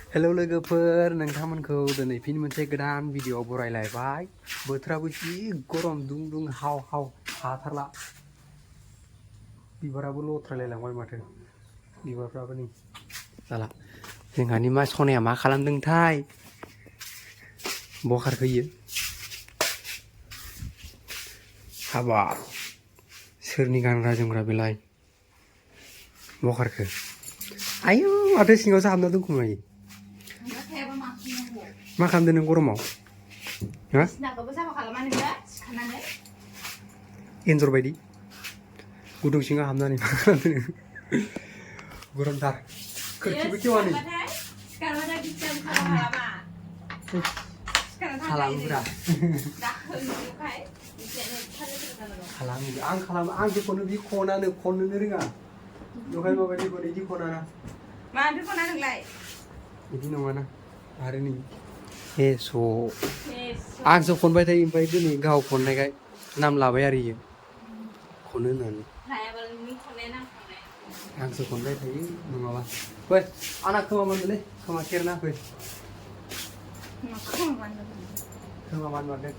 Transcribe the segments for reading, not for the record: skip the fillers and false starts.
hello लोगोफोर नोंथांमोनखौ दिनै फिन मोनसे गोदान भिडिअ बरायलायबाय बोथोराबो जि गरम दुं दुं हाव हाव हाथारला बिबाराबो लथ्रायलायलांबाय माथो बिबारफ्राबो नै जाला जोंहानि मा सनाया मा खालामदोंथाय बखार फैयो हाबाब सोरनि गानग्रा जोमग्रा बेलाय बखारखो आयौ माथो सिङावसो हाबना दंखुमायो मा खालामदों नों गरमाव एन्जर बायदि गुदुं सिङाव हाबनानै मा खालामदों नों गरमथार खोरखिबो खेवा नै खालामोब्रा खालामो आं खालामो आं जेखौनो बि खनानो खननोनो रोङा दहाय माबायदि बिदि खनाना माथो खना नोंलाय बिदि नङाना आरो नै हेस' आंसो खनबाय थायो ओमफ्राय दिनै गाव खननायखाय नाम लाबाय आरो इयो खनो होननानै आंसो खनबाय थायो नङाबा फै आंना खोमा बान्दोलै खोमा सेरना फै खोमा बान्दों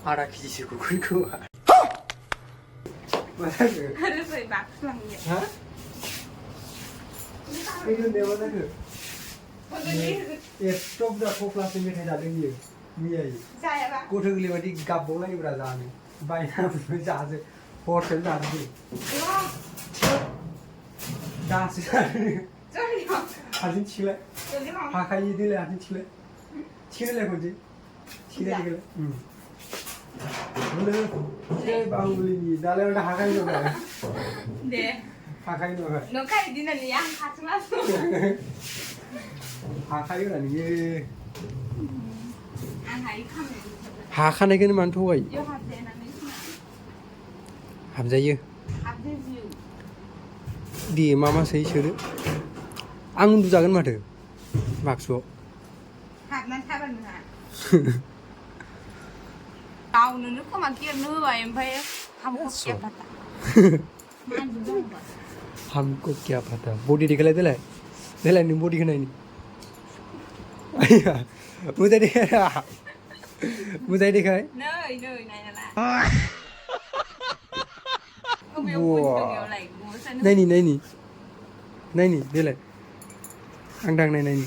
आधा केजिसो गुगोन खोमा मा जाखो आरो फै बाखुलांनो हा फै दोननायाव मा जाखो एथ' बुरजा थफ्लासे मेथाइ जादों बियो मैयायो गथ' गोरलै बायदि गाबबावलायोब्रा जानो बायनानै जाजो हरसेनो जाजोबो दासो जादों हारसिं थिखोलाय हाखायो देलाय हारसिं थिखोलाय थिखोलाय खनसे थिखोलाय बोलो बाहुबलिनि दालाय आंना हाखायो नङा दे हाखायो नङा नखाय दिनानि आं हाथुलासो हाखायो रा नोङो आं हायो खामो हाखानायखौनो मानो थगायो हाबजायो दे मा सोयो सोदो आं उन्दुजागोन माथो बाक्सुआव हाबनानै थाबा नोंहा गावनोनो खोमा गेरनो होबाय ओमफ्राय हमको क्या पता बॉडी दिखलाय देलाय देलाय नों बॉडीखौ नायनि आया मोजां देखायरा मोजां देखाय नै नायनाला नायनि नायनि नायनि देलाय आं दांनाय नायनि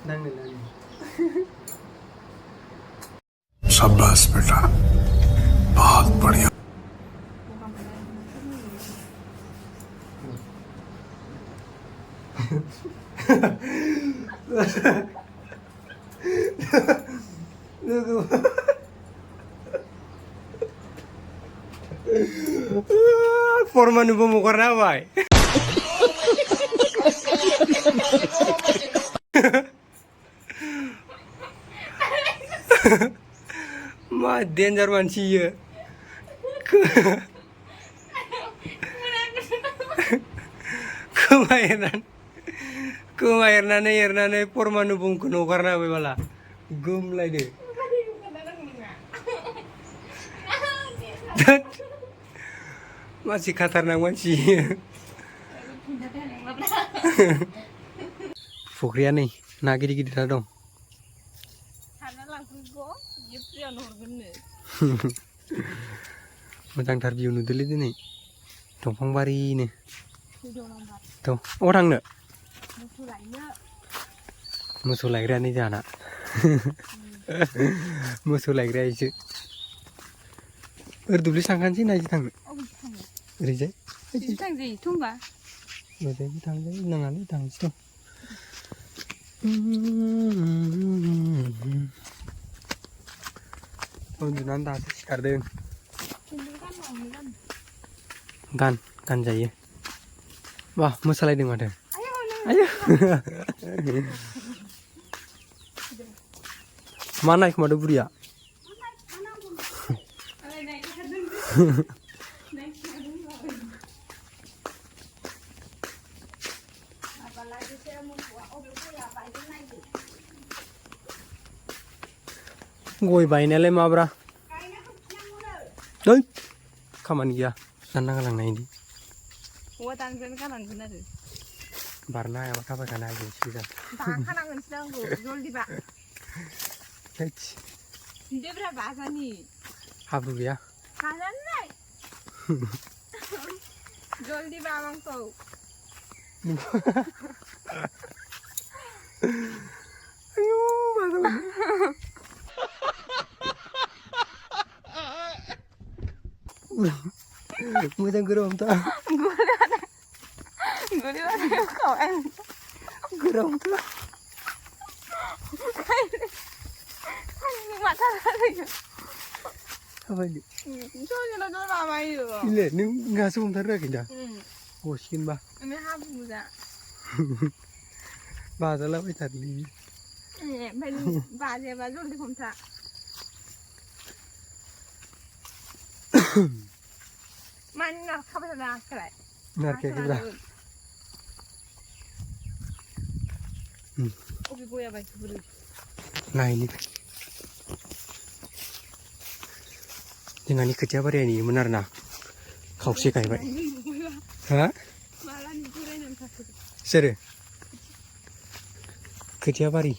दांनाय नायनि शाबाश बेटा बहुत बढ़िया परमाणु बम हगारना होबाय मा डेन्जार मानसि इयो खोमा एरनानै परमाणु बमखौनो हगारना होबाय बाला गोमलायदो मानसि खाथारनाक मानसि फुख्रिया नै ना गिदिर गिदिर दं मोजांथार भिउ नुदोलै दिनै दंफां बारिनो थ' अबाव थांनो मोसौ लायग्रायानो जाना मोसौ लायग्रायासो ओरै दुब्लि थांखानोसै नायजों थांनो ओरैजाय थांजायोथ' होनबा ओरैजायबो थांजायो नाङालै थांसै थ' उन्दुनानै दासो सिखारदों गानजायो बा मोसालायदों माथो आयौ मा नायखोमादों बुरिया गय बायनायालाय माब्रा खामानि गैया दानना गालांनायनि औवा दानगोन गालांगोन आरो बारनो हायाबा थाबाय थानो हायो सिदा बाखानांगोनसो नांगौ जल्दि बा थैस देब्रा बाजानि हाब्रु गैया हाजानाय जल्दि बा आंखौ आयु बाजाबाय मोजां गोरोमथा गुलिबानो खावाय गोरोमथा माथा जायो थाबायनो ज'ज'ल' माबायो इले नों गासो हमथाराखै दा गसिगोनबा ओमफ्राय हाब्रु जा बाजालाबायथारलै ओमफ्राय बाजायाबा जल्दि हमथा मानि नारखाबाय थादों आंखौलाय नारखायाखैब्रा अबे गया बायसो बोरै नायनि जोंहानि खोथिया बारिया नेयोमोन आरोना खावसे गायबाय हा मालानि बोरायनानै थाखो सोरो खोथिया बारि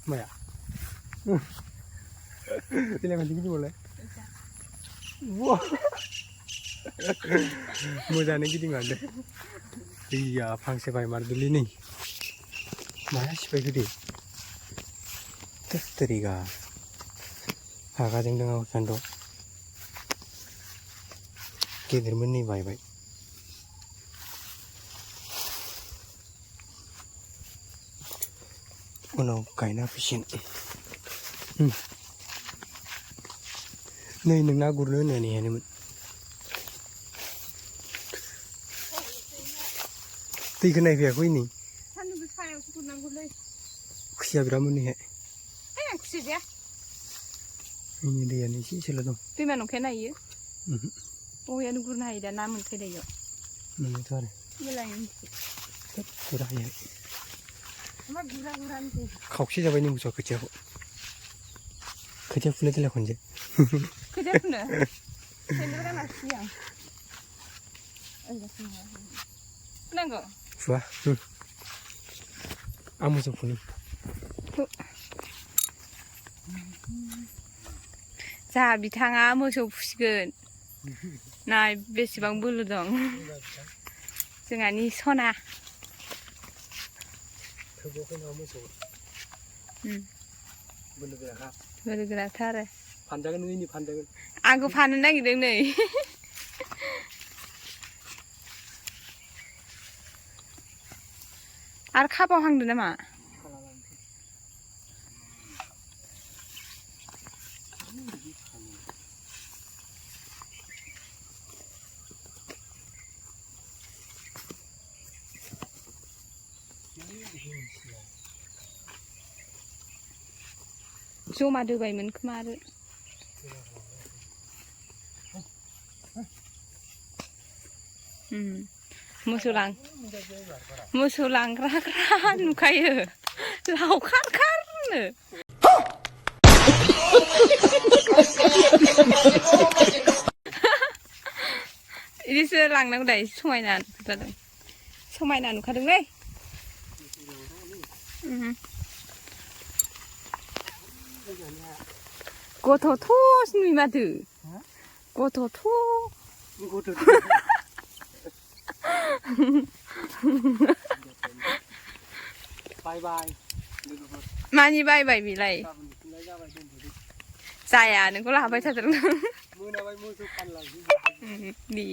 माया देलाय मानसि गिदिंबावलाय मोजाङानो गिदिंलांदो दैया फांसे बायमारदोलै नै माया सिफायखो दे तरिगा हागाजों दङ खान्द' गेदेरमोन नै बायबाय उनाव गायना फैसिगोन नै नों ना गुरनो होननानै नेहानोमोन दैखौ नायफैयाखै नै सान्दुं सायावसो गुरनांगौलै खुसिया बिराद मोनोहाय खुसि गैया जोंनि दैयानो एसे एसेल' दं दैमा नंखाया नायो बहायानो गुरनो हायो दा ना मोनखायो दायो मोनोथ' आरो गुरा हायो खावसे जाबाय नों मोसौआ खोथियाखौ खोथिया फुनो देला खनसे खोथिया फुनो फुनांगौ फुवा आं मोसौ फुनो जाहा बिथाङा मोसौ फुसिगोन नाय बेसेबां बोलो दं जोंहानि सना बोलो गोराथार आरो फानजागोन आंखौ फाननो नागिरदों नै आरो खाबावहांदों नामा जमा दोबायमोन खोमा आरो मोसौ लांग्रा नुखायो लावखारखारनो इदिसो लांनांगौ दा समायना नुखादों समायना नुखादोंलै गथ'थ' नुयो माथो गथ'थ' बाय बाय मानि बायबाय बेलाय जाया नोंखौ लाबाय थादों मोनाबाय मोसौ फानलांसै